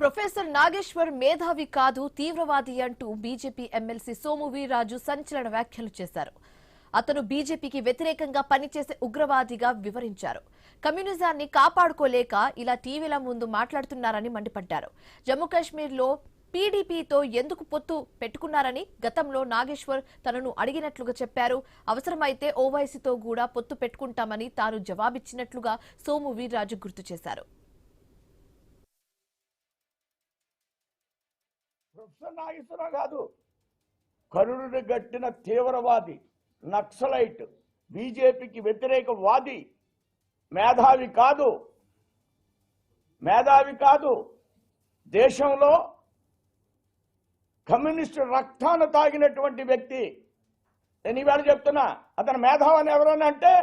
Professor Nageshwar మేధావి కాదు తీవ్రవాది అంటూ బీజేపీ ఎమ్మెల్సీ సోము వీర్రాజు సంచలన వ్యాఖ్యలు చేశారు. అతను బీజేపీకి వ్యతిరేకంగా పనిచేసే ఉగ్రవాదిగా వివరించారు. కమ్యూనిజాన్ని కాపాడుకోలేక ఇలా టీవీల ముందు మాట్లాడుతున్నారని మండిపడ్డారు. జమ్మూ కాశ్మీర్లో పీడీపీతో ఎందుకు పొత్తు పెట్టుకున్నారని గతంలో నాగేశ్వర్ తనను అడిగినట్లుగా చెప్పారు. అవసరమైతే ఓవైసీతో కూడా పొత్తు పెట్టుకుంటామని తాను జవాబిచ్చినట్లుగా సోము వీర్రాజు గుర్తు చేశారు. ప్రొఫెసర్ నాగేశ్వరరావు కాదు, కరుడుని గట్టిన తీవ్రవాది, నక్సలైట్, బీజేపీకి వ్యతిరేకవాది. మేధావి కాదు. దేశంలో కమ్యూనిస్టు రక్తాన్ని తాగినటువంటి వ్యక్తి. నేను ఈవేళ చెప్తున్నా, అతను మేధావి అని ఎవరన్నా అంటే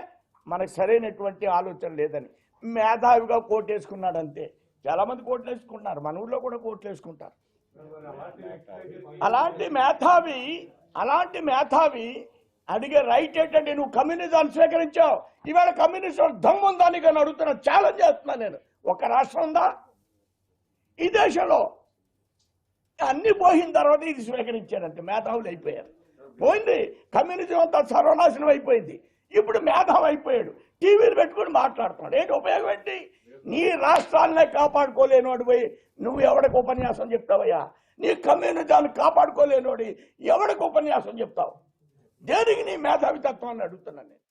మనకు సరైనటువంటి ఆలోచన లేదని. మేధావిగా కోటేసుకున్నాడు అంతే. చాలా మంది కోట్లు వేసుకుంటున్నారు, మన ఊళ్ళో కూడా కోట్లు వేసుకుంటారు. అలాంటి మేధావి అడిగే రైట్ ఏంటంటే, నువ్వు కమ్యూనిజాన్ని స్వీకరించావు, ఈవేళ కమ్యూనిస్ట్ దమ్ము ఉందా నీకు అని అడుగుతున్నా, ఛాలెంజ్ చేస్తున్నా నేను. ఒక రాష్ట్రం ఉందా ఈ దేశంలో? అన్ని పోయిన తర్వాత ఇది స్వీకరించారంటే మేధావులు అయిపోయారు. పోయింది, కమ్యూనిజం అంతా సర్వనాశనం అయిపోయింది. ఇప్పుడు మేధావి అయిపోయాడు, టీవీలు పెట్టుకుని మాట్లాడుతున్నాడు. ఏంటి ఉపయోగం ఏంటి? నీ రాష్ట్రాలనే కాపాడుకోలేనోడు పోయి నువ్వు ఎవరికి ఉపన్యాసం చెప్తావయ్యా? నీ కమ్యూనిజాన్ని కాపాడుకోలేనోడి ఎవరికి ఉపన్యాసం చెప్తావు? దేనికి నీ మేధావితత్వాన్ని అడుగుతున్నాను నేను.